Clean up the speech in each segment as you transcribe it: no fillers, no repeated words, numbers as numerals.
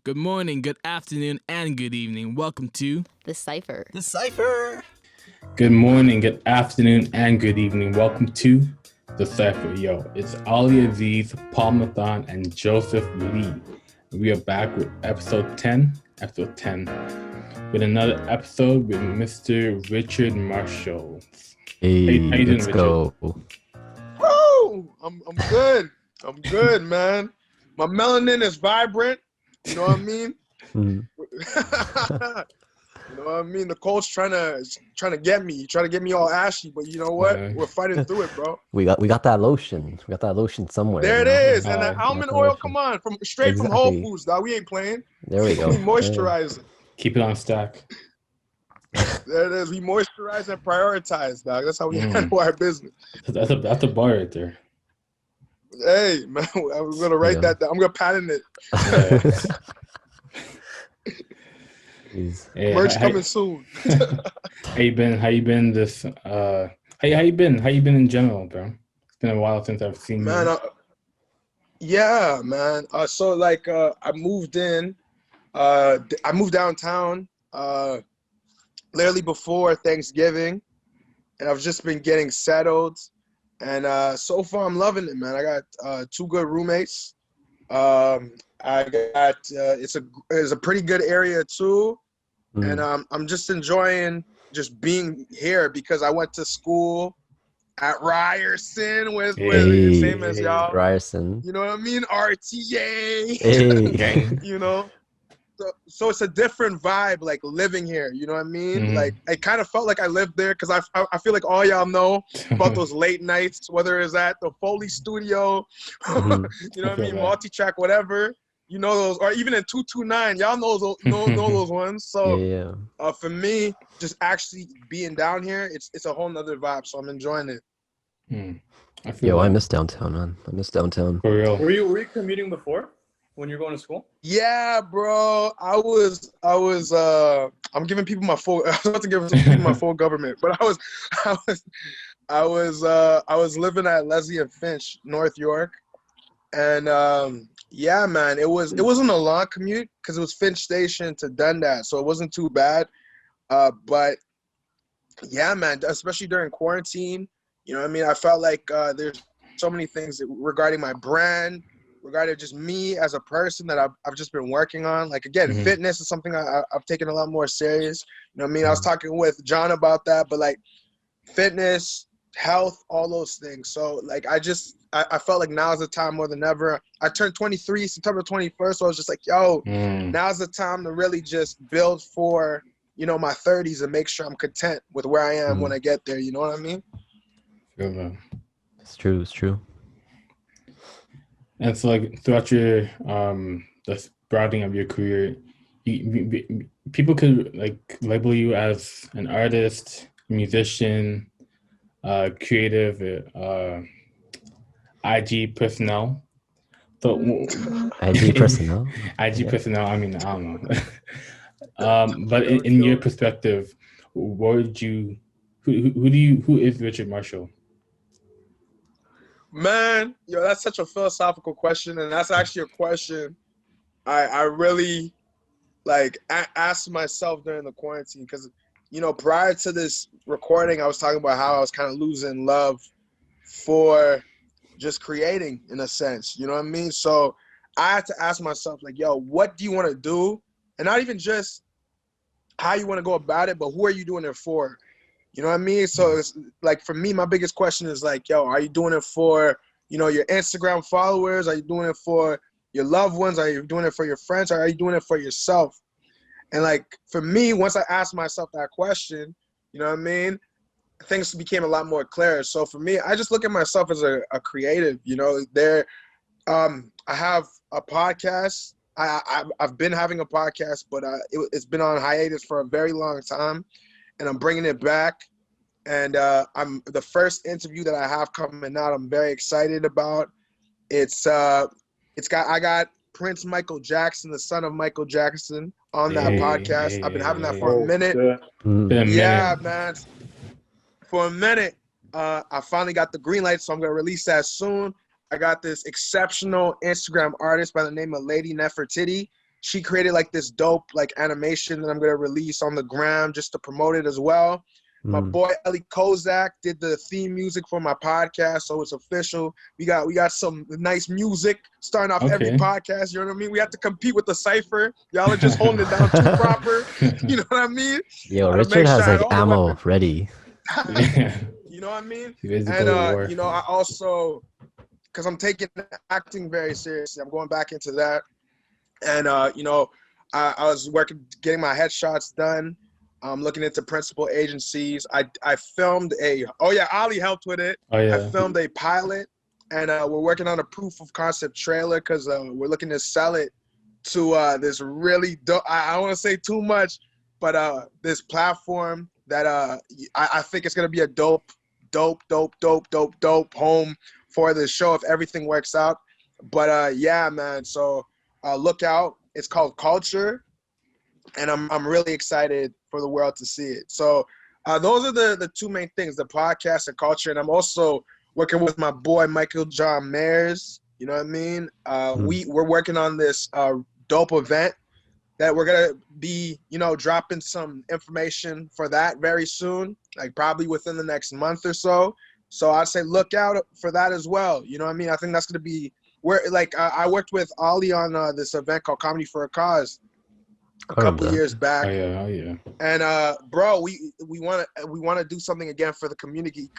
Good morning, good afternoon, and good evening. Welcome to The Cypher. The Cypher. Good morning, good afternoon, and good evening. Welcome to The Cypher. Yo, it's OllyaWood, Paul Mathon, and Joseph Lee. We are back with episode 10, with another episode with Mr. Richard Marshall. Hey, how you doing, let's Richard? go. Woo! I'm good. I'm good, man. My melanin is vibrant. You know what I mean? Mhm. You know what I mean? The cold's trying to get me. Trying to get me all ashy, but you know what? Yeah. We're fighting through it, bro. We got that lotion. We got that lotion somewhere. There it you know? is. And that almond got oil, lotion. come on, straight from Whole Exactly. Foods, dog. We ain't playing. There we go. We moisturize. Keep it on stack. There it is. We moisturize and prioritize, dog. That's how we handle our business. That's a bar right there. Hey, man, I'm gonna write that down. I'm gonna patent it. Jeez. Hey, Merch coming soon. How you been this how you been in general, bro? It's been a while since I've seen Man, you. yeah, man. So like I moved in. I moved downtown literally before Thanksgiving, and I've just been getting settled. And so far I'm loving it, man. I got two good roommates. I got it's a pretty good area too. And I'm just enjoying just being here because I went to school at Ryerson with same as y'all. Ryerson. You know what I mean? RTA. Hey. You know? So it's a different vibe, like living here. You know what I mean? Mhm. Like I kind of felt like I lived there because I feel like all y'all know about those late nights, whether it's at the Foley studio, Mhm. you know what I mean, that. multi-track, whatever. You know those, or even in 229, y'all know those ones. So Yeah. for me, just actually being down here, it's a whole nother vibe. So I'm enjoying it. I feel Yo, I that. miss downtown, man. I miss downtown. For real. Were you commuting before when you were going to school? Yeah, bro. I'm giving people my full. I was about to give people my full government, but I was living at Leslie and Finch, North York, and yeah, man, it wasn't a long commute because it was Finch Station to Dundas, so it wasn't too bad. But yeah, man, especially during quarantine, you know what I mean? I felt like there's so many things regarding my brand, regarding just me as a person that I've just been working on. Like, again, fitness is something I've taken a lot more serious. You know what I mean? I was talking with John about that, but like fitness, health, all those things. So like I felt like now's the time more than ever. I turned 23 September 21st, so I was just like, yo, now's the time to really just build for, you know, my 30s and make sure I'm content with where I am when I get there. You know what I mean? Feel that. It's true. And so, like, throughout your the sprouting of your career, people could like label you as an artist, musician, creative, IG personnel. So, IG personnel. IG personnel. I mean, I don't know. But in your perspective, what would you? Who is Richard Marshall? Man, yo, that's such a philosophical question, and that's actually a question I really like asked myself during the quarantine because, you know, prior to this recording, I was talking about how I was kind of losing love for just creating in a sense, you know what I mean? So I had to ask myself, like, yo, what do you want to do? And not even just how you want to go about it, but who are you doing it for? You know what I mean? So it's like, for me, my biggest question is like, yo, are you doing it for, you know, your Instagram followers? Are you doing it for your loved ones? Are you doing it for your friends? Or are you doing it for yourself? And like, for me, once I asked myself that question, you know what I mean? Things became a lot more clear. So for me, I just look at myself as a creative, you know, I have a podcast. I've been having a podcast, but it's been on hiatus for a very long time. And I'm bringing it back, and I'm the first interview that I have coming out. I'm very excited about. I got Prince Michael Jackson, the son of Michael Jackson, on that podcast. I've been having that for a minute. Yeah, man, for a minute. I finally got the green light, so I'm gonna release that soon. I got this exceptional Instagram artist by the name of Lady Nefertiti. she created like this dope like animation that I'm gonna release on the gram just to promote it as well. My boy Ellie Kozak did the theme music for my podcast, so it's official. We got some nice music starting off every podcast. You know what I mean? We have to compete with the Cypher. Y'all are just holding it down too proper. You know what I mean? Yo, Richard has like ammo ready. You know what I mean? And you know, I also, because I'm taking acting very seriously, I'm going back into that. And you know, I was getting my headshots done. I'm looking into principal agencies. I filmed Ollie helped with it. I filmed a pilot, and we're working on a proof of concept trailer because we're looking to sell it to this really dope. I don't want to say too much, but this platform that I think it's gonna be a dope home for the show if everything works out. But yeah, man. So look out. It's called Culture. And I'm really excited for the world to see it. So those are the two main things, the podcast and culture. And I'm also working with my boy, Michael John Mayers. You know what I mean? We're working on this dope event that we're going to be, you know, dropping some information for that very soon, like probably within the next month or so. So I'd say look out for that as well. You know what I mean? I think that's going to be where, like, I worked with Ollie on this event called Comedy for a Cause a couple years back. Oh yeah. And bro, we want to do something again for the community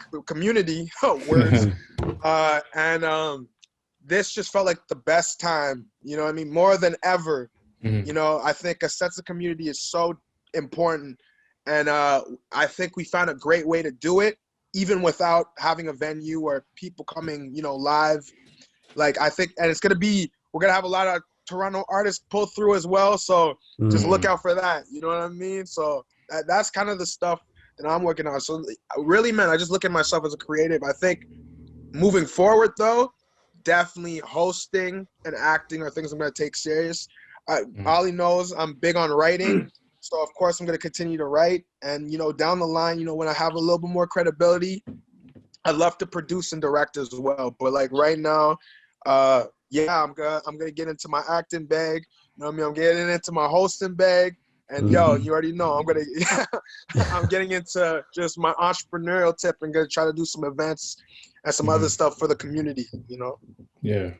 words. And this just felt like the best time, you know what I mean, more than ever. You know, I think a sense of community is so important, and I think we found a great way to do it even without having a venue or people coming, you know, live. Like, I think, and we're gonna have a lot of Toronto artists pull through as well, so just look out for that. You know what I mean? So that's kind of the stuff that I'm working on. So really, man, I just look at myself as a creative. I think moving forward, though, definitely hosting and acting are things I'm going to take serious. Ollie knows I'm big on writing, so of course I'm going to continue to write. And, you know, down the line, you know, when I have a little bit more credibility, I'd love to produce and direct as well. But like right now, yeah, I'm gonna get into my acting bag. You know what I mean? I'm getting into my hosting bag, and yo, you already know I'm getting into just my entrepreneurial tip and gonna try to do some events and some other stuff for the community. You know? Yeah.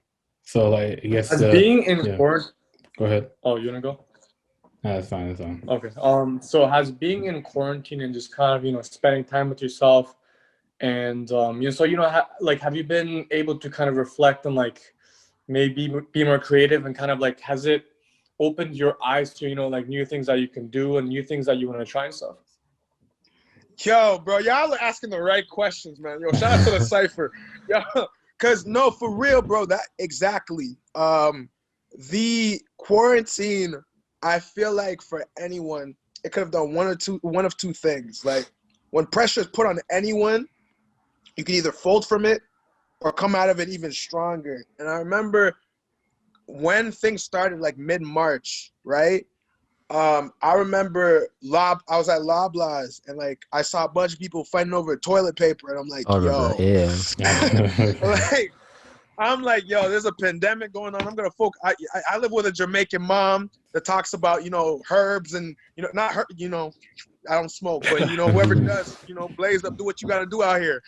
So like, I guess being in quarantine. Go ahead. Oh, you wanna go? No, that's fine. That's fine. Okay. So has being in quarantine and just kind of, you know, spending time with yourself, and you know, so you know, have you been able to kind of reflect on like maybe be more creative, and kind of like, has it opened your eyes to, you know, like new things that you can do and new things that you want to try and stuff? Yo, bro, y'all are asking the right questions, man. Yo, shout out to the Cypher. Yo, cause no, for real, bro, that exactly. The quarantine, I feel like for anyone, it could have done one of two things. Like, when pressure is put on anyone, you can either fold from it or come out of it even stronger. And I remember when things started, like mid-March, right? I remember I was at Loblaws, and like I saw a bunch of people fighting over toilet paper, and I'm like, I'm like, yo, there's a pandemic going on. I'm gonna focus. I live with a Jamaican mom that talks about, you know, herbs and, you know, not her, you know, I don't smoke, but you know, whoever does, you know, blaze up, do what you gotta do out here.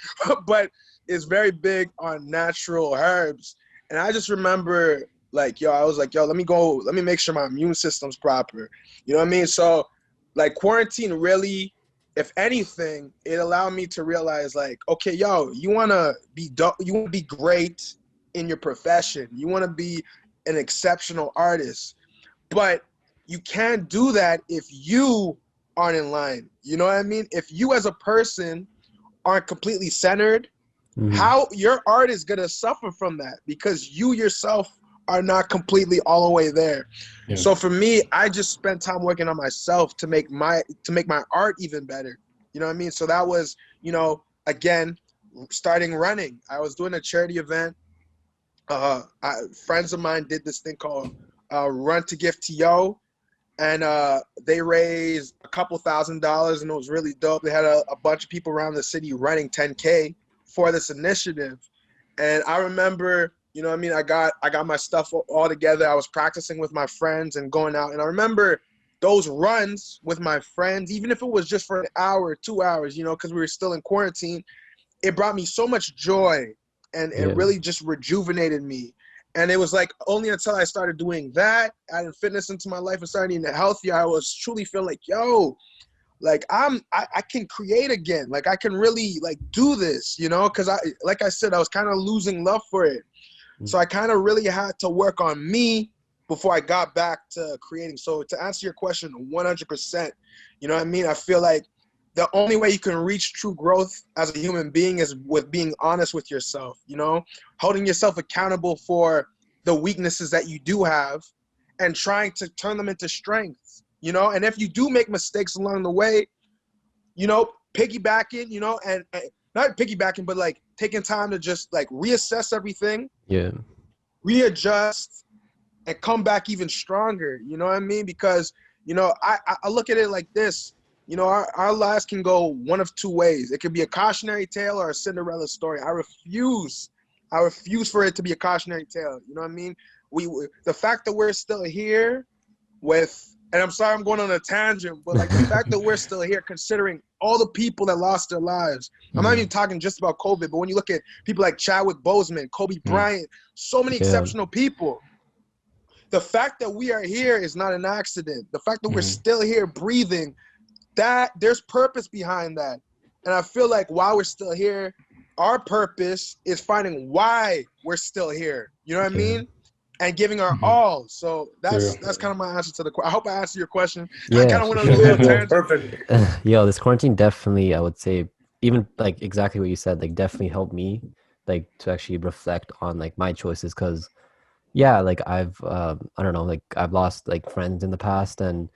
But it's very big on natural herbs. And I just remember, like, yo, I was like, yo, let me make sure my immune system's proper. You know what I mean? So, like, quarantine really, if anything, it allowed me to realize, like, okay, yo, you wanna be great in your profession. You wanna be an exceptional artist. But you can't do that if you aren't in line. You know what I mean? If you as a person aren't completely centered, how your art is gonna suffer from that, because you yourself are not completely all the way there. Yeah. So for me, I just spent time working on myself to make my art even better. You know what I mean? So that was, you know, again, starting running. I was doing a charity event. Friends of mine did this thing called Run to Give to Yo, and they raised a couple $1,000, and it was really dope. They had a bunch of people around the city running 10K for this initiative. And I remember You know what I mean? I got my stuff all together. I was practicing with my friends and going out. And I remember those runs with my friends, even if it was just for an hour, 2 hours, you know, because we were still in quarantine, it brought me so much joy and it really just rejuvenated me. And it was like only until I started doing that, adding fitness into my life and started eating healthier, I was truly feeling like, yo, like I can create again. Like I can really like do this, you know, because like I said, I was kind of losing love for it. So I kind of really had to work on me before I got back to creating. So to answer your question 100%, you know what I mean? I feel like the only way you can reach true growth as a human being is with being honest with yourself, you know, holding yourself accountable for the weaknesses that you do have and trying to turn them into strengths, you know? And if you do make mistakes along the way, you know, piggybacking, you know, and not piggybacking, but like taking time to just like reassess everything, readjust, and come back even stronger. You know what I mean? Because, you know, I look at it like this. You know, our lives can go one of two ways. It could be a cautionary tale or a Cinderella story. I refuse for it to be a cautionary tale. You know what I mean? The fact that we're still here with, and I'm sorry I'm going on a tangent, but like the fact that we're still here considering all the people that lost their lives. I'm not even talking just about COVID, but when you look at people like Chadwick Boseman, Kobe Bryant, so many exceptional people. The fact that we are here is not an accident. The fact that we're still here breathing, that there's purpose behind that. And I feel like while we're still here, our purpose is finding why we're still here. You know what I mean? And giving our all. So that's kind of my answer to the question. I hope I answered your question. Yeah, I kind of went on a little tangent. Perfect. Yo, this quarantine definitely, I would say, even like exactly what you said, like definitely helped me like to actually reflect on like my choices. Because yeah, like I've I don't know, like I've lost like friends in the past, and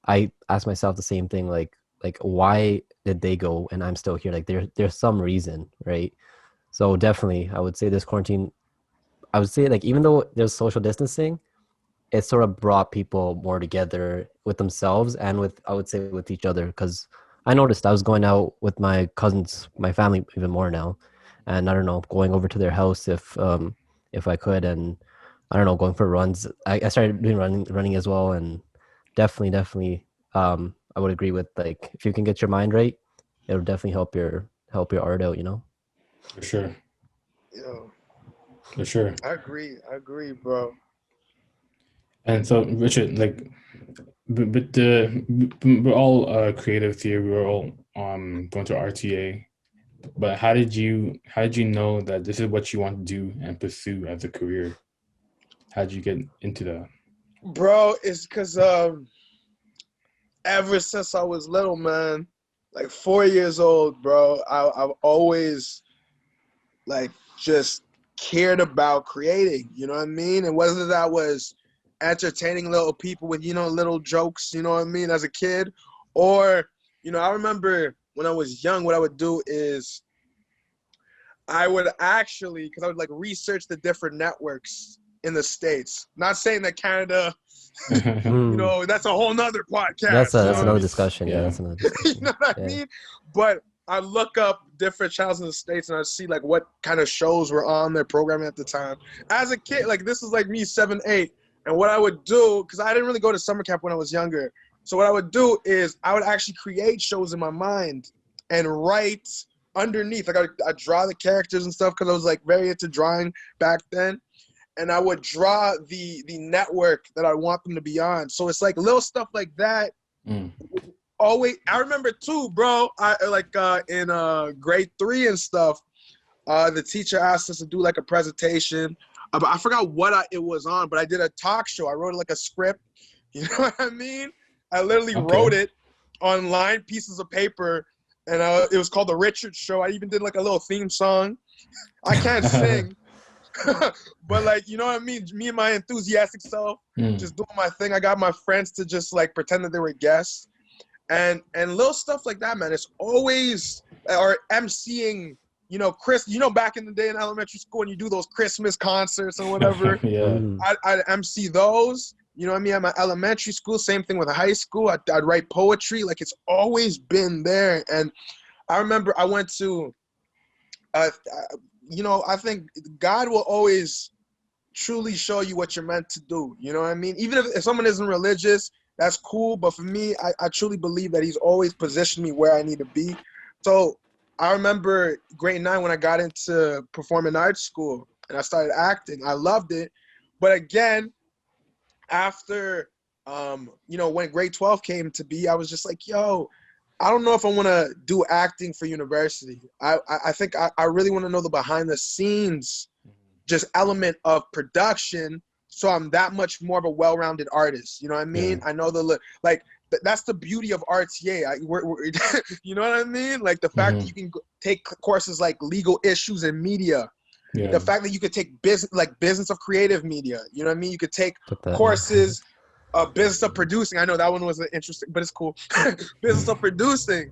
I ask myself the same thing, like why did they go and I'm still here? Like there's some reason, right? So definitely I would say this quarantine, I would say like even though there's social distancing, it sort of brought people more together with themselves and with, I would say, with each other. Because I noticed I was going out with my cousins, my family even more now, and I don't know, going over to their house if I could, and I don't know, going for runs. I started doing running as well, and definitely I would agree with, like, if you can get your mind right, it'll definitely help your art out, you know. For sure. Yo, For sure. I agree, bro. And so, Richard, like, but we're all creative here. We're all going to RTA. But how did you know that this is what you want to do and pursue as a career? How did you get into that? Bro, it's because ever since I was little, man, like 4 years old, bro, I've always like just cared about creating, you know what I mean? And whether that was entertaining little people with, you know, little jokes, you know what I mean, as a kid, or, you know, I remember when I was young, what I would do is I would actually, because I would like research the different networks in the States. Not saying that Canada, you know, that's a whole nother podcast. That's another I mean? discussion. Yeah, that's another discussion. You know what I mean? But I look up different channels in the States and I see like what kind of shows were on their programming at the time. As a kid, like this is like me 7, 8. And what I would do, because I didn't really go to summer camp when I was younger. So what I would do is I would actually create shows in my mind and write underneath. Like I'd draw the characters and stuff because I was like very into drawing back then. And I would draw the network that I want them to be on. So it's like little stuff like that. Always, I remember too, bro. I like in grade 3 and stuff. The teacher asked us to do like a presentation. I forgot what it was on, but I did a talk show. I wrote like a script. You know what I mean? I literally wrote it on lined pieces of paper, and it was called The Richard Show. I even did like a little theme song. I can't sing. But like, you know what I mean? Me and my enthusiastic self, just doing my thing. I got my friends to just like pretend that they were guests, and little stuff like that, man. It's always, or emceeing, you know, back in the day in elementary school when you do those Christmas concerts or whatever. I'd MC those. You know what I mean? At my elementary school, same thing with high school. I'd write poetry. Like it's always been there. And I remember I went to, you know, I think God will always truly show you what you're meant to do. You know what I mean? Even if someone isn't religious, that's cool. But for me, I truly believe that he's always positioned me where I need to be. So I remember grade 9 when I got into performing arts school and I started acting. I loved it. But again, after, when grade 12 came to be, I was just like, yo, I don't know if I want to do acting for university. I think I really want to know the behind the scenes just element of production, so I'm that much more of a well-rounded artist. You know what I mean? Yeah. I know that's the beauty of RTA. You know what I mean? Like the fact that you can take courses like legal issues and media. Yeah. The fact that you could take business of creative media. You know what I mean? You could take Put that, courses of business of producing. I know that one was interesting, but it's cool. Business of producing,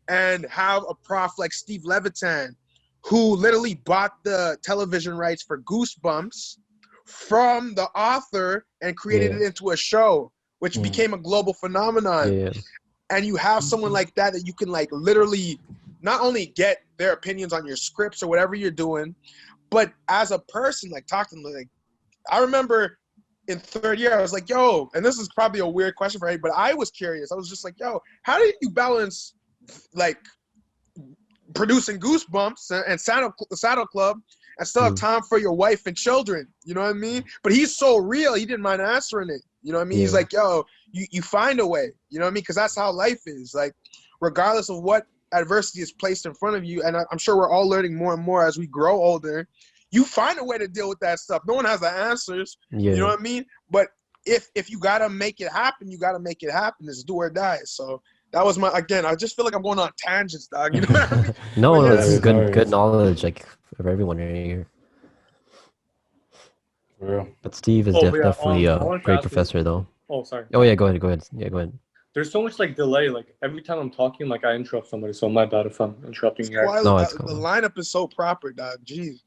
and have a prof like Steve Levitan, who literally bought the television rights for Goosebumps from the author and created it into a show, which became a global phenomenon. Yeah. And you have someone like that you can like literally not only get their opinions on your scripts or whatever you're doing, but as a person, like talking like, I remember in third year, I was like, yo, and this is probably a weird question for everybody, but I was curious. I was just like, yo, how did you balance like producing Goosebumps and Saddle Club and still have time for your wife and children? You know what I mean? But he's so real, he didn't mind answering it. You know what I mean? Yeah. He's like, yo, you find a way. You know what I mean? Because that's how life is. Like, regardless of what adversity is placed in front of you, and I'm sure we're all learning more and more as we grow older, you find a way to deal with that stuff. No one has the answers. Yeah. You know what I mean? But if you gotta make it happen, you gotta make it happen. It's do or die. So that was again, I just feel like I'm going on tangents, dog. You know what I mean? No, But yeah, this is good hilarious. knowledge, like for everyone here. For real. But Steve is Oh, yeah, definitely I a wanted to great ask you- professor, though. Oh, sorry. Oh yeah, go ahead. Yeah, go ahead. There's so much like delay. Like every time I'm talking, like I interrupt somebody. So my bad if I'm interrupting you. guys. No, it's the cool. lineup is so proper, dog. Jeez.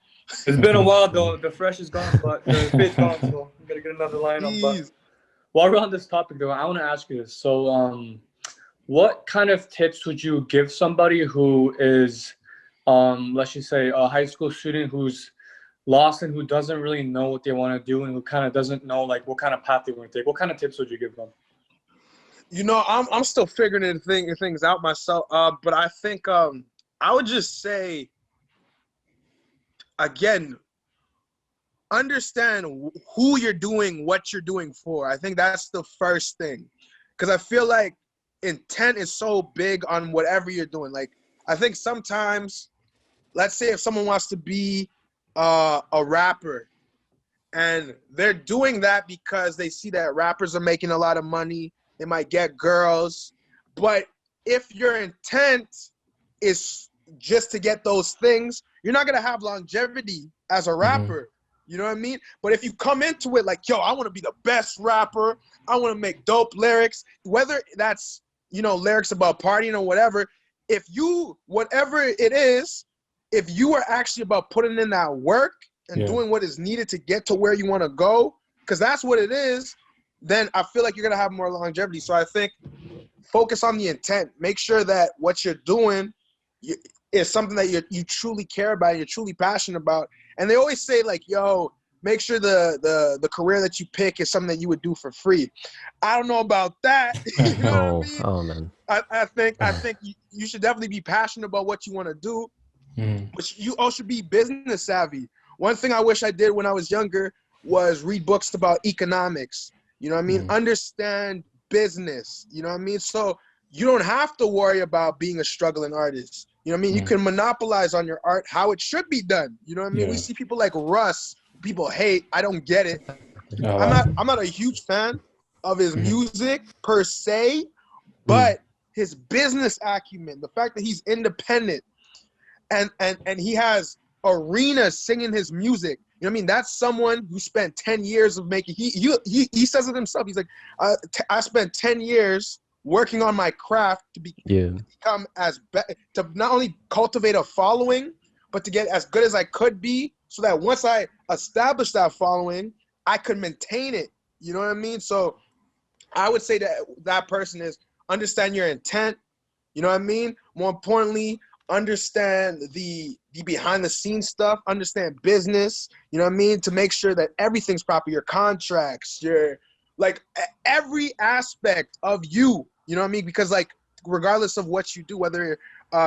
It's been a while though. The fresh is gone, but the fit's gone. So we gotta get another lineup. But Jeez. while we're on this topic, though, I want to ask you this. So, what kind of tips would you give somebody who is, let's just say, a high school student who's lost and who doesn't really know what they want to do and who kind of doesn't know like what kind of path they want to take? What kind of tips would you give them? You know, I'm still figuring things out myself. But I think I would just say, again, understand who you're doing what you're doing for. I think that's the first thing, because I feel like intent is so big on whatever you're doing. Like, I think sometimes, let's say if someone wants to be a rapper and they're doing that because they see that rappers are making a lot of money, they might get girls, but if your intent is just to get those things, you're not gonna have longevity as a rapper. You know what I mean? But if you come into it like, yo, I want to be the best rapper, I want to make dope lyrics, whether that's, lyrics about partying or whatever, whatever it is, if you are actually about putting in that work and doing what is needed to get to where you want to go, because that's what it is, then I feel like you're going to have more longevity. So I think focus on the intent. Make sure that what you're doing is something that you truly care about, you're truly passionate about. And they always say, like, yo, make sure the career that you pick is something that you would do for free. I don't know about that. You know what I mean? Oh man. I think you should definitely be passionate about what you want to do, but you also should be business savvy. One thing I wish I did when I was younger was read books about economics. You know what I mean? Understand business. You know what I mean? So you don't have to worry about being a struggling artist. You know what I mean? You can monopolize on your art how it should be done. You know what I mean? Yeah. We see people like Russ. People hate. I don't get it. Oh, I'm not a huge fan of his music per se, but his business acumen, the fact that he's independent and he has arenas singing his music. You know what I mean? That's someone who spent 10 years of making. He says it himself. He's like, I spent 10 years working on my craft to become to not only cultivate a following, but to get as good as I could be, so that once I establish that following, I could maintain it. You know what I mean? So I would say that person is understand your intent. You know what I mean? More importantly, understand the behind the scenes stuff, understand business, you know what I mean? To make sure that everything's proper, your contracts, your like every aspect of you, you know what I mean? Because like regardless of what you do, whether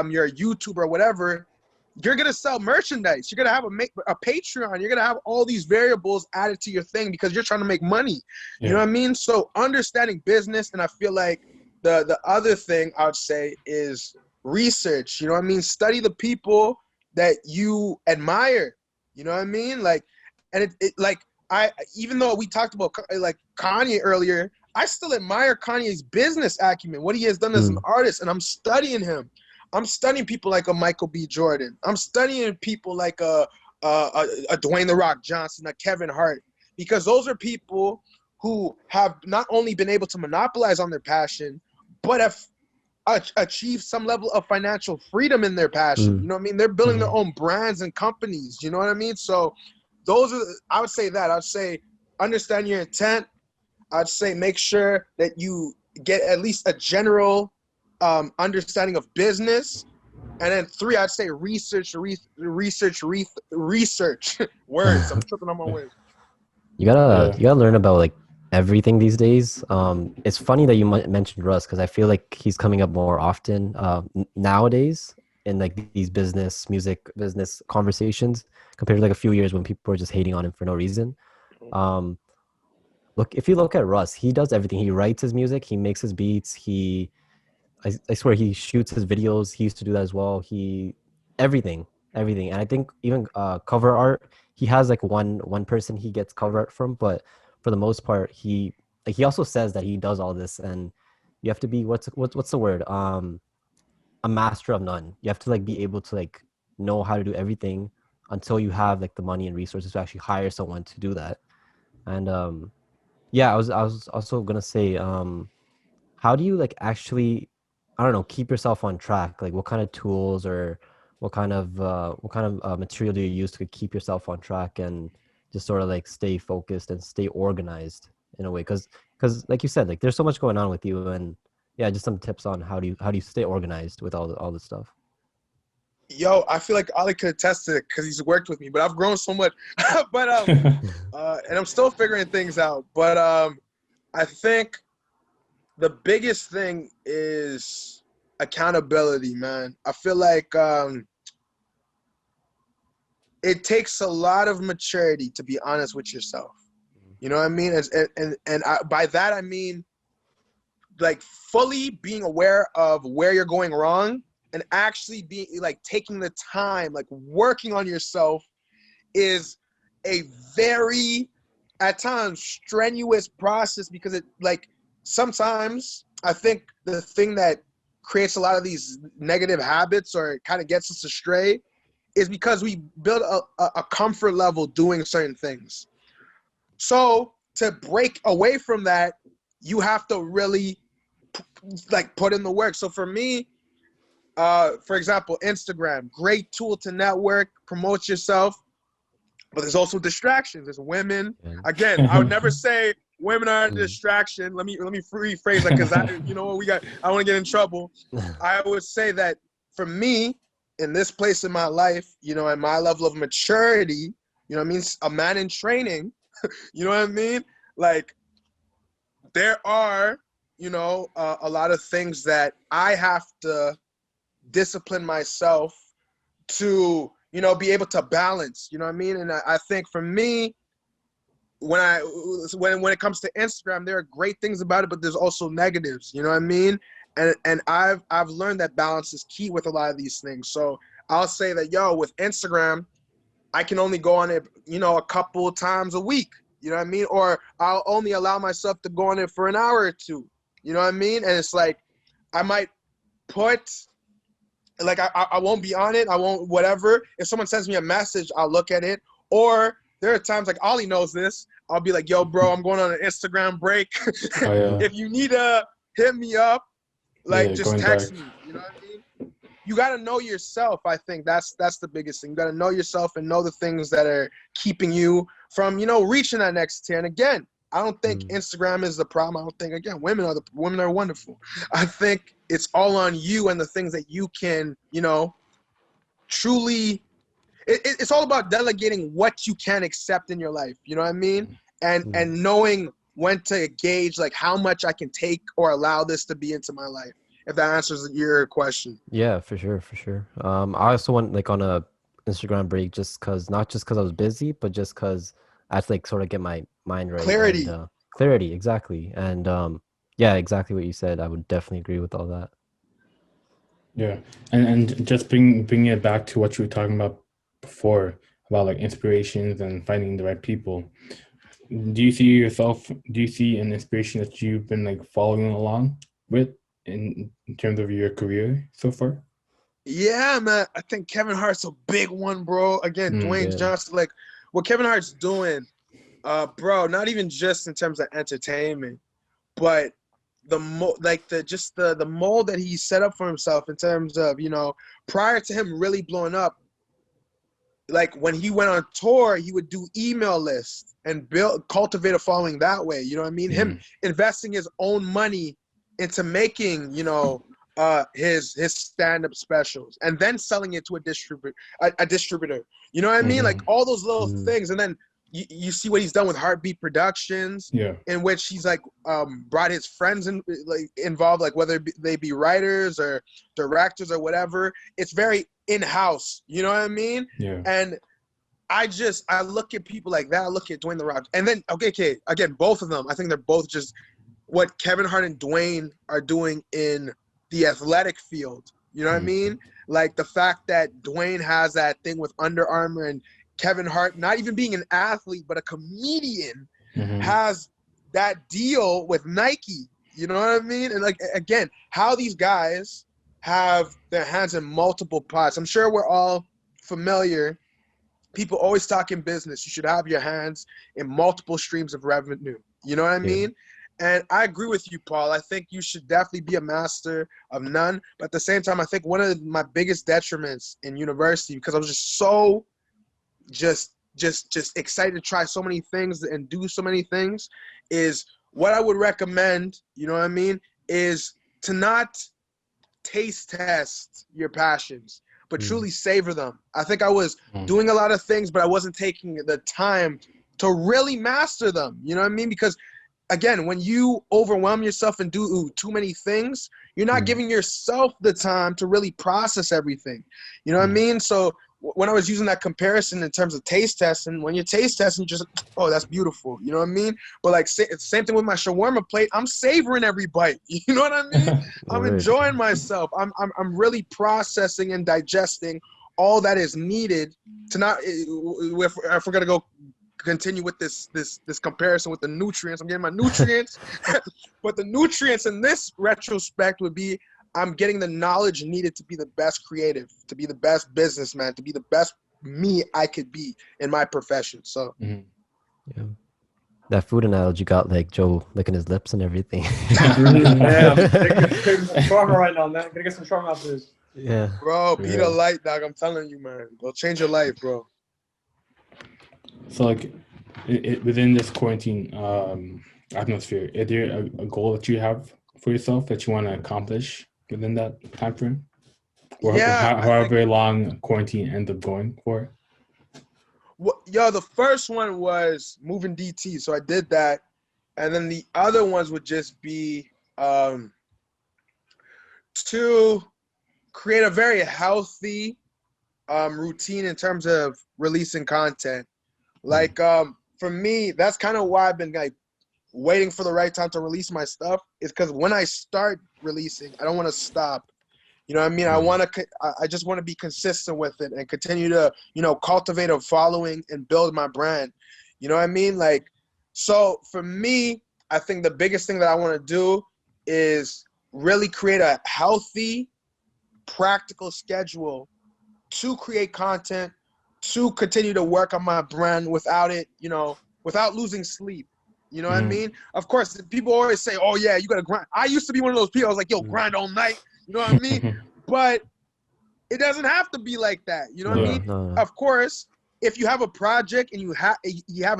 you're a YouTuber or whatever, you're gonna sell merchandise. You're gonna have a Patreon. You're gonna have all these variables added to your thing because you're trying to make money. Yeah. You know what I mean? So understanding business, and I feel like the other thing I would say is research. You know what I mean? Study the people that you admire. You know what I mean? Like, and it like even though we talked about like Kanye earlier, I still admire Kanye's business acumen, what he has done as an artist, and I'm studying him. I'm studying people like a Michael B. Jordan. I'm studying people like a Dwayne The Rock Johnson, a Kevin Hart, because those are people who have not only been able to monopolize on their passion, but have achieved some level of financial freedom in their passion. You know what I mean? They're building their own brands and companies. You know what I mean? So those are, I would say that. I'd say understand your intent. I'd say make sure that you get at least a general understanding of business, and then 3, I'd say research words. I'm tripping on my words. You gotta learn about like everything these days. It's funny that you mentioned Russ, because I feel like he's coming up more often nowadays in like these music business conversations compared to like a few years when people were just hating on him for no reason. Look, if you look at Russ, he does everything. He writes his music, he makes his beats, I swear he shoots his videos. He used to do that as well. Everything. And I think even cover art, he has like one person he gets cover art from, but for the most part, he also says that he does all this, and you have to be what's the word? A master of none. You have to like be able to like know how to do everything until you have like the money and resources to actually hire someone to do that. And yeah, I was also gonna say, how do you like actually, I don't know, keep yourself on track? Like what kind of tools or what kind of material do you use to keep yourself on track and just sort of like stay focused and stay organized in a way? Because like you said, like there's so much going on with you, and yeah, just some tips on how do you stay organized with all this stuff. Yo, I feel like Ollie could attest to it because he's worked with me, but I've grown so much. But and I'm still figuring things out. But I think the biggest thing is accountability, man. I feel like it takes a lot of maturity to be honest with yourself. You know what I mean? And by that I mean like fully being aware of where you're going wrong, and actually being like taking the time, like working on yourself is a very, at times, strenuous process, because it like sometimes I think the thing that creates a lot of these negative habits or kind of gets us astray is because we build a comfort level doing certain things. So to break away from that, you have to really like put in the work. So for me, for example, Instagram, great tool to network, promote yourself, but there's also distractions. There's women. Again, I would never say women are a distraction. Let me rephrase that, because you know what, I want to get in trouble. I would say that for me, in this place in my life, you know, at my level of maturity, you know what I mean, a man in training, you know what I mean? Like there are, you know, a lot of things that I have to discipline myself to, you know, be able to balance, you know what I mean? And I think for me, when it comes to Instagram, there are great things about it, but there's also negatives, you know what I mean? And I've learned that balance is key with a lot of these things. So I'll say that, with Instagram, I can only go on it, you know, a couple times a week, you know what I mean? Or I'll only allow myself to go on it for an hour or two, you know what I mean? And it's like, I might put, like, I won't be on it. I won't, whatever. If someone sends me a message, I'll look at it. Or there are times, like Ollie knows this, I'll be like, yo, bro, I'm going on an Instagram break. Oh, yeah. If you need to hit me up, like, just text back. me. You know what I mean? You got to know yourself. I think that's the biggest thing. You got to know yourself and know the things that are keeping you from, you know, reaching that next tier. And again, I don't think Instagram is the problem. I don't think, again, women are wonderful. I think it's all on you and the things that you can, you know, truly, it's all about delegating what you can accept in your life. You know what I mean? And knowing when to gauge like how much I can take or allow this to be into my life. If that answers your question. Yeah, for sure. I also went like on a Instagram break not just because I was busy, but just because I had to like sort of get my mind right. Clarity. And, clarity, exactly. And yeah, exactly what you said. I would definitely agree with all that. Yeah, and just bringing it back to what you were talking about before about like inspirations and finding the right people. Do you see an inspiration that you've been like following along with in terms of your career so far? Yeah, man. I think Kevin Hart's a big one, bro. Again, Dwayne Johnson, like what Kevin Hart's doing, bro, not even just in terms of entertainment, but the mold that he set up for himself in terms of, you know, prior to him really blowing up, like when he went on tour, he would do email lists and cultivate a following that way. You know what I mean? Him investing his own money into making, you know, his stand-up specials and then selling it to a distributor. You know what I mean? Like all those little things. And then you see what he's done with Heartbeat Productions, in which he's like brought his friends involved, like whether they be writers or directors or whatever. It's very in-house, you know what I mean? Yeah. And I look at people like that. I look at Dwayne The Rock, and then okay, again, both of them, I think they're both just what Kevin Hart and Dwayne are doing in the athletic field. You know what I mean? Like the fact that Dwayne has that thing with Under Armour, and Kevin Hart, not even being an athlete but a comedian, has that deal with Nike. You know what I mean? And like again, how these guys have their hands in multiple pots. I'm sure we're all familiar. People always talk in business. You should have your hands in multiple streams of revenue. You know what I mean? And I agree with you, Paul. I think you should definitely be a master of none. But at the same time, I think one of my biggest detriments in university, because I was just so just excited to try so many things and do so many things, is what I would recommend, you know what I mean, is to not taste test your passions, but truly savor them. I think I was doing a lot of things, but I wasn't taking the time to really master them. You know what I mean? Because again, when you overwhelm yourself and do too many things, you're not giving yourself the time to really process everything. You know what I mean? So when I was using that comparison in terms of taste testing, when you're taste testing, you just, oh, that's beautiful. You know what I mean? But like, same thing with my shawarma plate. I'm savoring every bite. You know what I mean? I'm enjoying myself. I'm really processing and digesting all that is needed to not, if we're going to go continue with this comparison with the nutrients, I'm getting my nutrients, but the nutrients in this retrospect would be, I'm getting the knowledge needed to be the best creative, to be the best businessman, to be the best me I could be in my profession. So yeah, that food analogy got like Joe licking his lips and everything. Yeah, I'm getting some shawarma right now, man. I'm gonna get some shawarma after this. Yeah, bro, be the light, dog. I'm telling you, man. It'll change your life, bro. So like within this quarantine atmosphere, is there a goal that you have for yourself that you want to accomplish within that time frame? Or however long quarantine ends up going for? Well, the first one was moving DT, so I did that. And then the other ones would just be to create a very healthy routine in terms of releasing content. Like for me, that's kind of why I've been like waiting for the right time to release my stuff, is because when I start releasing, I don't want to stop. You know what I mean? I just want to be consistent with it and continue to, you know, cultivate a following and build my brand. You know what I mean? Like, so for me, I think the biggest thing that I want to do is really create a healthy, practical schedule to create content, to continue to work on my brand without it, you know, without losing sleep. You know what I mean? Of course, people always say, oh, yeah, you got to grind. I used to be one of those people. I was like, yo, grind all night. You know what I mean? But it doesn't have to be like that. You know what I mean? No. Of course, if you have a project and you have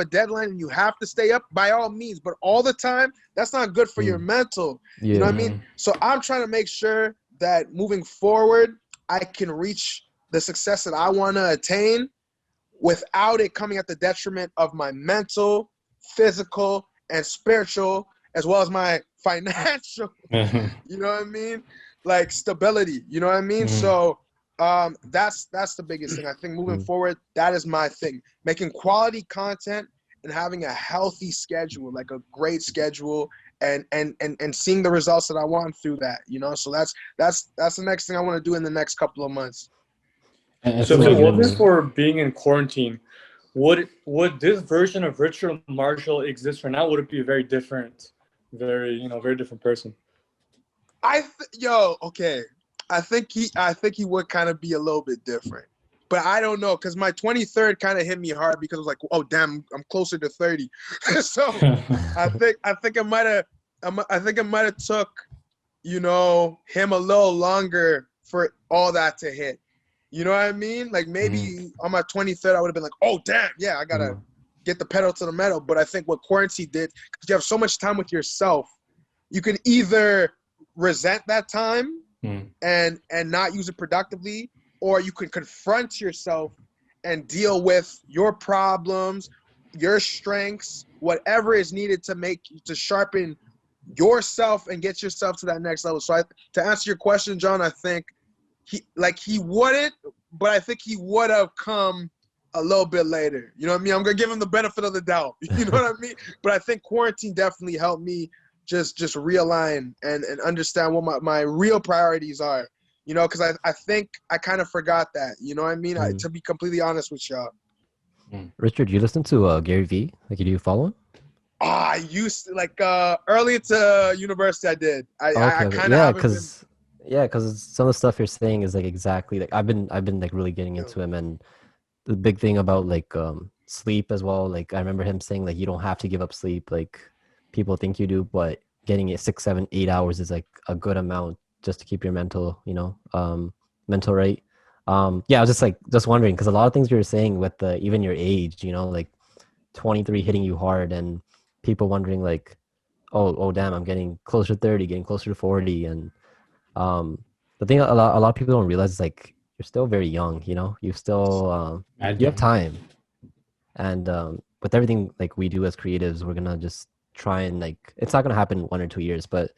a deadline and you have to stay up, by all means. But all the time, that's not good for your mental. You know what I mean? So I'm trying to make sure that moving forward, I can reach the success that I want to attain without it coming at the detriment of my mental, physical, and spiritual, as well as my financial, you know what I mean? Like stability, you know what I mean? So that's the biggest thing. I think moving forward, that is my thing. Making quality content and having a healthy schedule, like a great schedule, and seeing the results that I want through that, you know? So that's the next thing I want to do in the next couple of months. So if it wasn't for being in quarantine, would this version of Richard Marshall exist right now? Would it be a very different, very different person? I think he would kind of be a little bit different, but I don't know, because my 23rd kind of hit me hard because I was like, oh damn, I'm closer to 30. So I think it might have took, you know, him a little longer for all that to hit. You know what I mean? Like maybe on my 23rd, I would have been like, oh damn, yeah, I gotta get the pedal to the metal. But I think what quarantine did, because you have so much time with yourself, you can either resent that time and not use it productively, or you can confront yourself and deal with your problems, your strengths, whatever is needed to sharpen yourself and get yourself to that next level. So to answer your question, John, I think he wouldn't, but I think he would have come a little bit later. You know what I mean? I'm gonna give him the benefit of the doubt. You know what I mean? But I think quarantine definitely helped me just realign and understand what my real priorities are. You know, because I think I kind of forgot that. You know what I mean? To be completely honest with y'all. Richard, you listen to Gary Vee? Like, do you follow him? I used to, like early to university. I did. I kind of because some of the stuff you're saying is like exactly like I've been like really getting into him, and the big thing about like sleep as well. Like I remember him saying like you don't have to give up sleep. Like people think you do, but getting it 6, 7, 8 hours is like a good amount just to keep your mental right. I was just wondering, because a lot of things you're saying with even your age, you know, like 23 hitting you hard, and people wondering like, oh damn, I'm getting closer to 30, getting closer to 40, and the thing a lot of people don't realize is like you're still very young, you know, you still you have time, and with everything like we do as creatives, we're gonna just try and like it's not gonna happen in 1 or 2 years, but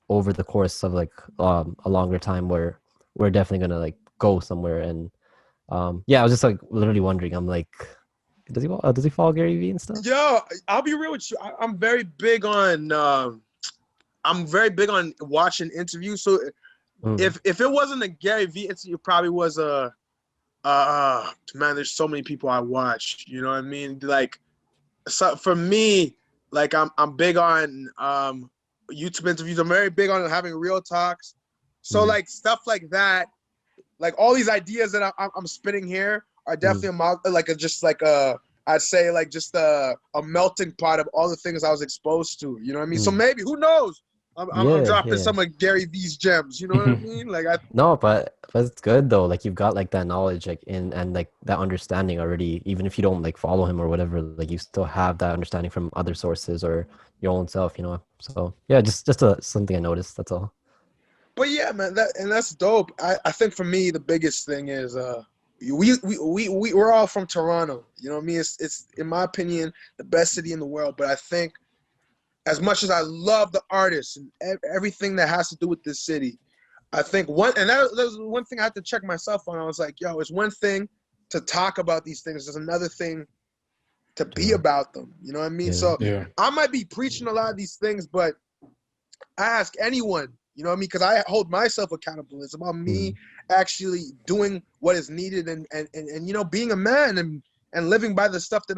over the course of like a longer time, where we're definitely gonna like go somewhere. And I was just like literally wondering, I'm like, does he follow Gary Vee and stuff? Yo, I'll be real with you. I'm very big on watching interviews. So if it wasn't a Gary Vee interview, it probably was man, there's so many people I watch. You know what I mean? Like, so for me, like I'm big on YouTube interviews. I'm very big on having real talks. So like stuff like that, like all these ideas that I'm spitting here are definitely I'd say like just a melting pot of all the things I was exposed to. You know what I mean? So maybe, who knows? I'm dropping some of Gary Vee's gems. You know what I mean? Like No, but it's good though. Like you've got like that knowledge, like and like that understanding already. Even if you don't like follow him or whatever, like you still have that understanding from other sources or your own self. You know. So yeah, just something I noticed. That's all. But yeah, man, that's dope. I think for me the biggest thing is we're all from Toronto. You know what I mean? It's in my opinion the best city in the world. But I think as much as I love the artists and everything that has to do with this city, I think that was one thing I had to check myself on. I was like, yo, it's one thing to talk about these things. There's another thing to be about them. You know what I mean? So I might be preaching a lot of these things, but I ask anyone, you know what I mean? Because I hold myself accountable. It's about me actually doing what is needed and you know, being a man and living by the stuff that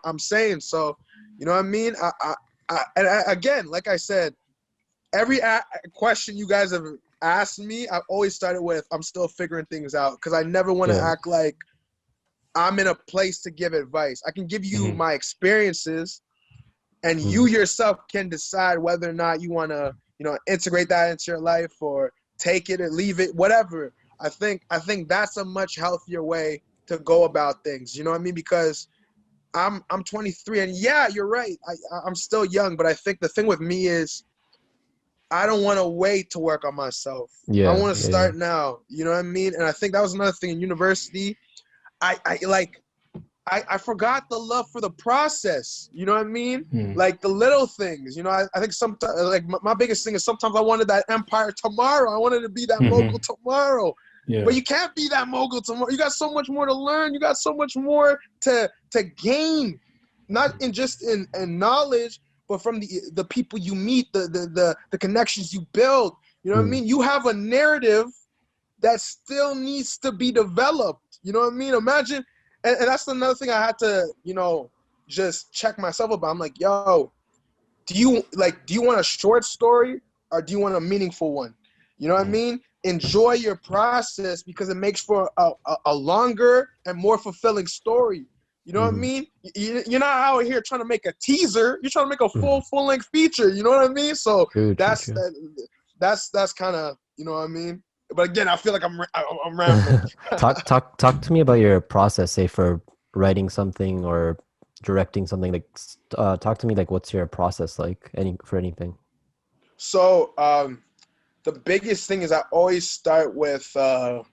I'm saying. So, you know what I mean? Again, like I said, every question you guys have asked me, I've always started with, I'm still figuring things out, because I never want to act like I'm in a place to give advice. I can give you my experiences, and you yourself can decide whether or not you want to, you know, integrate that into your life or take it or leave it, whatever. I think that's a much healthier way to go about things. You know what I mean? Because I'm 23, and yeah, you're right. I'm still young, but I think the thing with me is I don't want to wait to work on myself. Yeah, I want to yeah, start now. You know what I mean? And I think that was another thing in university. I forgot the love for the process. You know what I mean? Like the little things. You know, I think sometimes, like my biggest thing is sometimes I wanted that empire tomorrow. I wanted to be that mogul tomorrow. Yeah. But you can't be that mogul tomorrow. You got so much more to learn. You got so much more to gain, not in just in knowledge, but from the people you meet, the connections you build. You know what I mean? You have a narrative that still needs to be developed. You know what I mean? Imagine, and that's another thing I had to, you know, just check myself about. I'm like, yo, do you want a short story or do you want a meaningful one? You know what I mean? Enjoy your process because it makes for a longer and more fulfilling story. You know what I mean? You're not out here trying to make a teaser. You're trying to make a full-length feature. You know what I mean? So that's kind of, you know what I mean? But again, I feel like I'm rambling. Talk to me about your process, say for writing something or directing something. Like, talk to me like what's your process like for anything? So the biggest thing is I always start with kind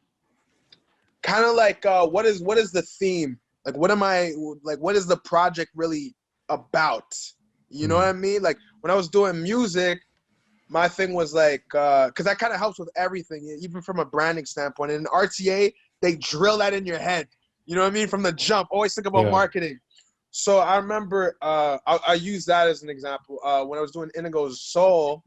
of like what is the theme? Like what is the project really about? You know what I mean? Like when I was doing music, my thing was like, because that kind of helps with everything, even from a branding standpoint. And in RTA, they drill that in your head. You know what I mean? From the jump, always think about marketing. So I remember, I use that as an example. When I was doing Indigo's Soul,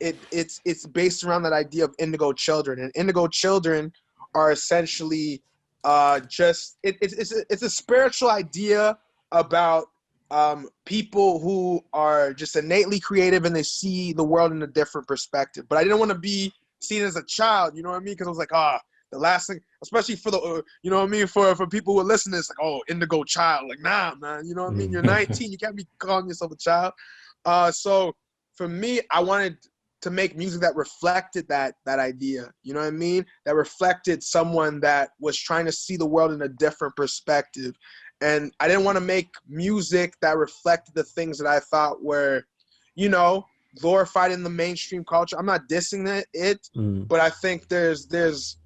it's based around that idea of indigo children. And indigo children are essentially it's a spiritual idea about people who are just innately creative and they see the world in a different perspective. But I didn't want to be seen as a child, you know what I mean? Because I was like, the last thing, especially for the, you know what I mean? For people who are listening, it's like, oh, indigo child. Like, nah, man, you know what I mean? You're 19, you can't be calling yourself a child. So for me, I wanted to make music that reflected that idea, you know what I mean? That reflected someone that was trying to see the world in a different perspective. And I didn't want to make music that reflected the things that I thought were, you know, glorified in the mainstream culture. I'm not dissing it, but I think there's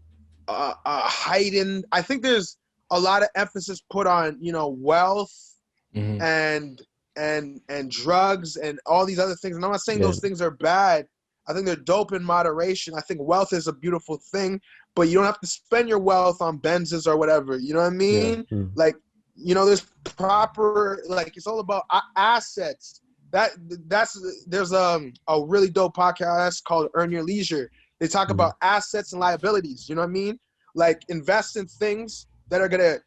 a heightened, I think there's a lot of emphasis put on, you know, wealth and drugs and all these other things. And I'm not saying those things are bad. I think they're dope in moderation. I think wealth is a beautiful thing, but you don't have to spend your wealth on Benzes or whatever. You know what I mean? Like, you know, there's proper, like, it's all about assets. There's a really dope podcast called Earn Your Leisure. They talk about assets and liabilities. You know what I mean? Like, invest in things that are gonna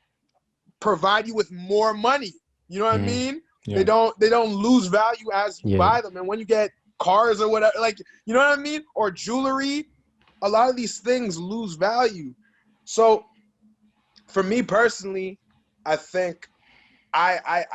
provide you with more money. You know what I mean? Yeah. They don't lose value as you buy them. And when you get cars or whatever, like, you know what I mean? Or jewelry, a lot of these things lose value. So for me personally, I think I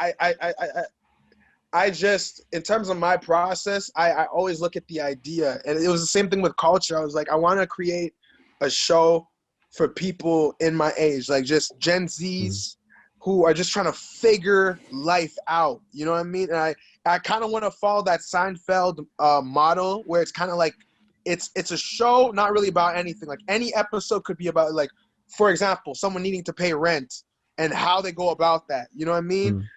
just, in terms of my process, I always look at the idea. And it was the same thing with culture. I was like, I want to create a show for people in my age, like just Gen Zs who are just trying to figure life out. You know what I mean? And I kind of want to follow that Seinfeld model where it's kind of like, it's a show not really about anything. Like any episode could be about, like, for example, someone needing to pay rent and how they go about that. You know what I mean?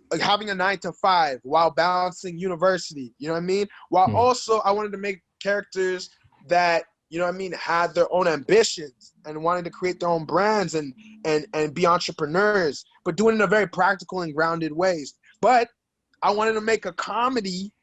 Like having a 9-to-5 while balancing university. You know what I mean? While also I wanted to make characters that, you know what I mean, had their own ambitions and wanted to create their own brands and be entrepreneurs, but doing it in a very practical and grounded ways. But I wanted to make a comedy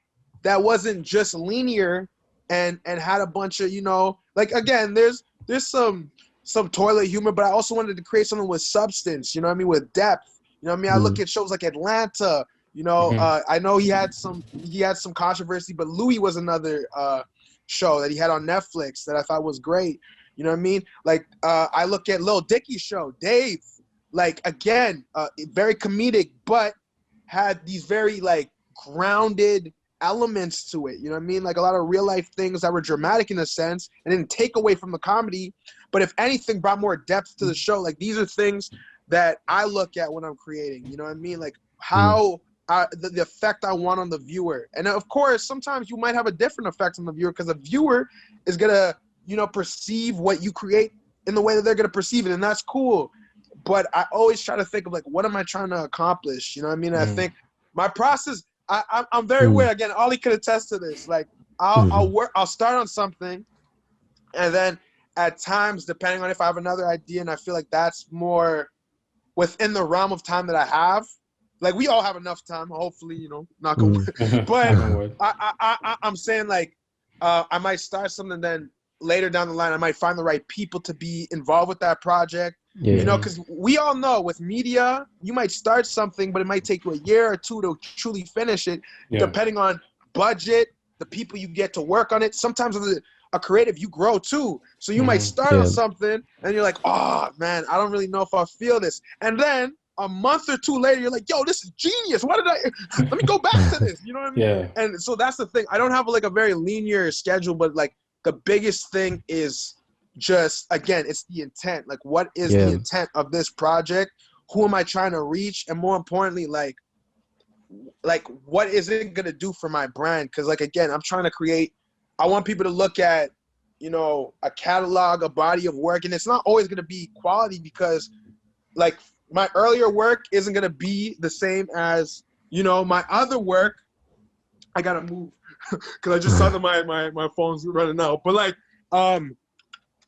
that wasn't just linear and had a bunch of, you know, like, again, there's some toilet humor, but I also wanted to create something with substance, you know what I mean, with depth. You know what I mean? I look at shows like Atlanta, you know, I know he had some controversy, but Louis was another show that he had on Netflix that I thought was great. You know what I mean? Like, I look at Lil Dicky's show, Dave, like, again, very comedic, but had these very, like, grounded elements to it. You know what I mean? Like a lot of real life things that were dramatic in a sense and didn't take away from the comedy, but if anything, brought more depth to the show. Like, these are things that I look at when I'm creating. You know what I mean? Like, how the effect I want on the viewer. And of course, sometimes you might have a different effect on the viewer because the viewer is gonna, perceive what you create in the way that they're gonna perceive it, and that's cool. But I always try to think of like, what am I trying to accomplish? You know what I mean? I think my process, I'm very weird. Again, Ollie could attest to this. Like, I'll start on something, and then at times, depending on if I have another idea, and I feel like that's more within the realm of time that I have. Like, we all have enough time, hopefully, knock on wood. But I'm saying, like, I might start something, then later down the line, I might find the right people to be involved with that project. Yeah. Because we all know with media, you might start something, but it might take you a year or two to truly finish it, depending on budget, the people you get to work on it. Sometimes with a creative, you grow too. So you might start on something, and you're like, oh, man, I don't really know if I feel this. And then a month or two later, you're like, yo, this is genius. Let me go back to this. You know what I mean? Yeah. And so that's the thing. I don't have like a very linear schedule, but like the biggest thing is just, again, it's the intent. Like, what is the intent of this project? Who am I trying to reach? And more importantly, like what is it going to do for my brand? Because, like, again, I'm trying to create, I want people to look at, a catalog, a body of work. And it's not always going to be quality because, like, my earlier work isn't going to be the same as, my other work. I got to move because I just saw that my phone's running out. But, like,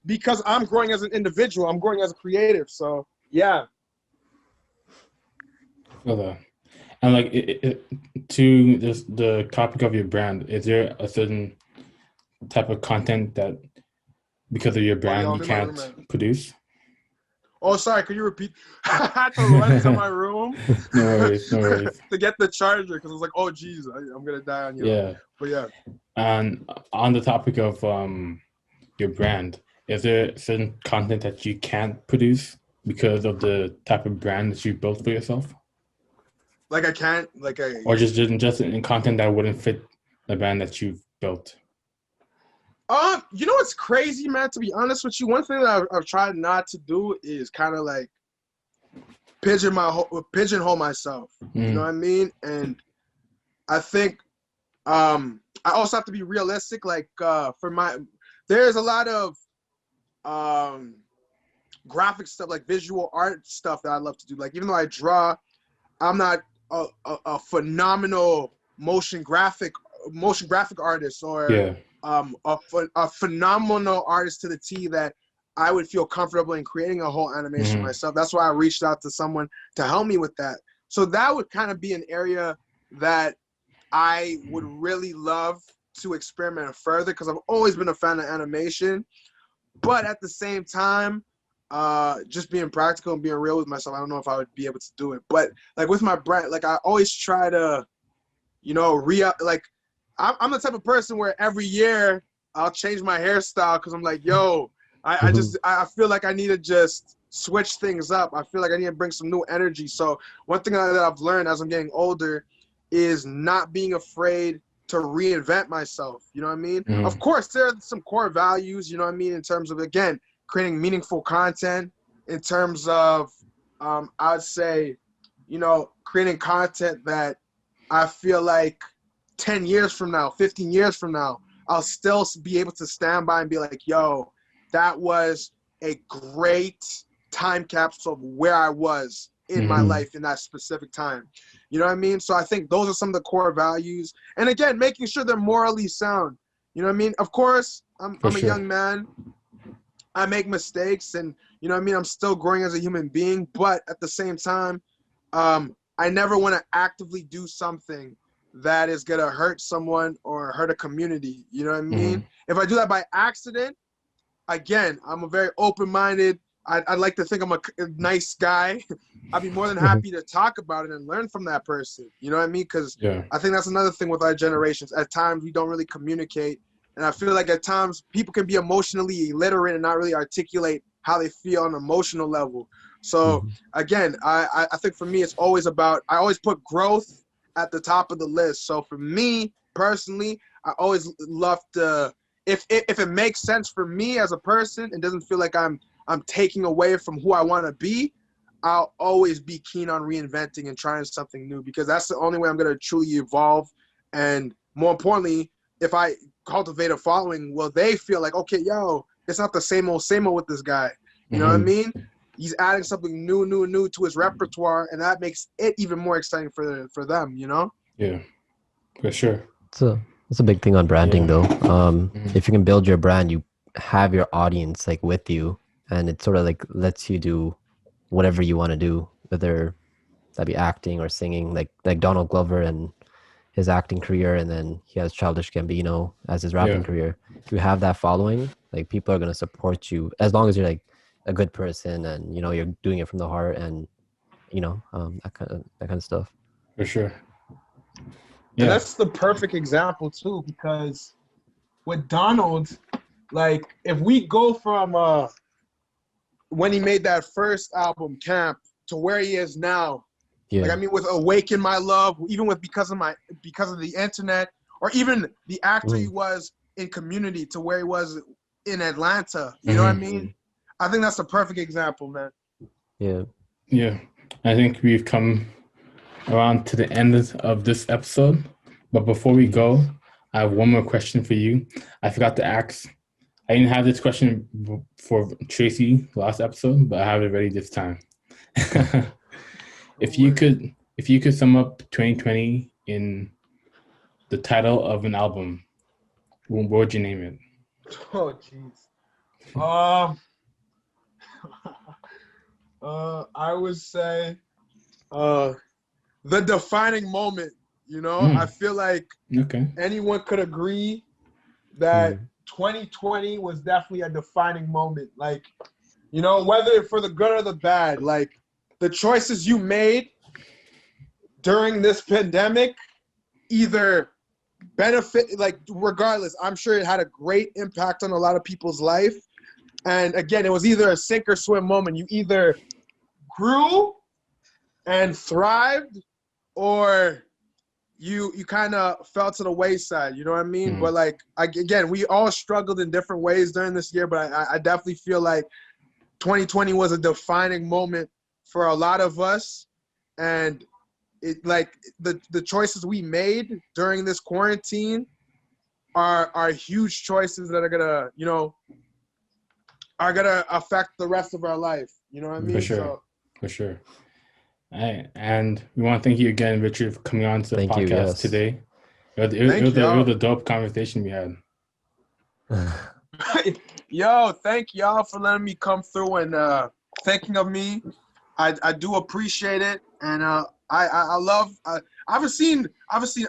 because I'm growing as an individual, I'm growing as a creative. So, yeah. And, like, to the topic of your brand, is there a certain type of content that, because of your brand, you can't produce? Oh, sorry. Could you repeat? I had to run to my room. No worries. To get the charger because I was like, oh, geez, I'm going to die on you. Yeah. But, yeah. And on the topic of your brand, is there certain content that you can't produce because of the type of brand that you built for yourself? Like, I can't, like, or just in content that wouldn't fit the brand that you've built? What's crazy, man? To be honest with you, one thing that I've tried not to do is kind of like pigeonhole myself. You know what I mean? And I think I also have to be realistic. Like, there's a lot of graphic stuff, like visual art stuff that I love to do. Like, even though I draw, I'm not a phenomenal motion graphic artist or a phenomenal artist to the T that I would feel comfortable in creating a whole animation myself. That's why I reached out to someone to help me with that. So that would kind of be an area that I would really love to experiment further because I've always been a fan of animation. But at the same time, just being practical and being real with myself, I don't know if I would be able to do it. But like with my brand, like I always try to, like I'm the type of person where every year I'll change my hairstyle because I'm like, yo, I feel like I need to just switch things up. I feel like I need to bring some new energy. So one thing that I've learned as I'm getting older is not being afraid to reinvent myself. You know what I mean? Of course, there are some core values, you know what I mean, in terms of, again, creating meaningful content, in terms of, I'd say, creating content that I feel like 10 years from now, 15 years from now, I'll still be able to stand by and be like, yo, that was a great time capsule of where I was in my life in that specific time. You know what I mean? So I think those are some of the core values. And again, making sure they're morally sound. You know what I mean? Of course, I'm a young man. I make mistakes and, you know what I mean? I'm still growing as a human being. But at the same time, I never want to actively do something that is going to hurt someone or hurt a community. You know what I mean? If I do that by accident, again, I'm a very open-minded. I'd like to think I'm a nice guy. I'd be more than happy to talk about it and learn from that person. You know what I mean? Because I think that's another thing with our generations. At times, we don't really communicate. And I feel like at times, people can be emotionally illiterate and not really articulate how they feel on an emotional level. So, again, I think for me, it's always about, I always put growth at the top of the list. So for me, personally, I always love to, if it makes sense for me as a person and doesn't feel like I'm taking away from who I want to be, I'll always be keen on reinventing and trying something new, because that's the only way I'm going to truly evolve. And more importantly, if I cultivate a following, will they feel like, okay, yo, it's not the same old with this guy. You know what I mean? He's adding something new to his repertoire, and that makes it even more exciting for them, you know? Yeah, for sure. It's a big thing on branding though. If you can build your brand, you have your audience like with you, and it sort of like lets you do whatever you want to do, whether that be acting or singing, like Donald Glover and his acting career, and then he has Childish Gambino as his rapping career. If you have that following, like people are going to support you as long as you're like a good person and you know you're doing it from the heart, and you know that kind of stuff. For sure. Yeah. And that's the perfect example too, because with Donald, like if we go from when he made that first album Camp to where he is now, like I mean with Awaken My Love, even with because of the internet, or even the actor he was in Community to where he was in Atlanta, you know what I mean? I think that's the perfect example, man. Yeah, I think we've come around to the end of this episode, but before we go, I have one more question for you. I forgot to ask. I didn't have this question for Tracy last episode, but I have it ready this time. If you could sum up 2020 in the title of an album, what would you name it? Oh jeez. I would say the defining moment. You know, I feel like anyone could agree that 2020 was definitely a defining moment. Like, you know, whether for the good or the bad, like the choices you made during this pandemic either benefit, like regardless, I'm sure it had a great impact on a lot of people's life. And again, it was either a sink or swim moment. You either grew and thrived, or you kind of fell to the wayside, you know what I mean? But like, again, we all struggled in different ways during this year, but I definitely feel like 2020 was a defining moment for a lot of us. And it like the choices we made during this quarantine are huge choices that are gonna, you know, are gonna affect the rest of our life. You know what I mean? For sure. And we want to thank you again, Richard, for coming on to the podcast today. It was a dope conversation we had. Yo, thank y'all for letting me come through and thinking of me. I do appreciate it, and I love. I haven't seen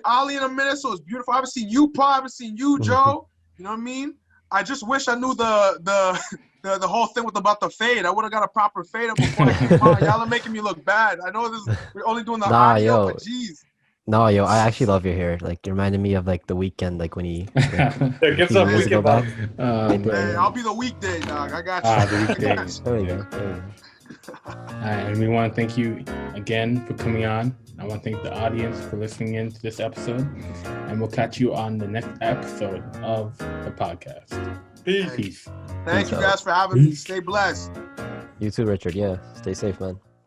Ollie in a minute, so it's beautiful. I haven't seen you, Pa. I haven't seen you, Joe. You know what I mean? I just wish I knew the whole thing about the fade. I would have got a proper fade up before I came on. Y'all are making me look bad. I know we're only doing the audio, but jeez. No, yo, I actually love your hair. Like, you reminded me of like the weekend, like when he. Get some weekend back. Man, I'll be the weekday, dog. I got you. The weekdays. There you go. And we want to thank you again for coming on. I want to thank the audience for listening in to this episode. And we'll catch you on the next episode of the podcast. Peace. Thank you guys for having me. Stay blessed. You too, Richard. Yeah, stay safe, man.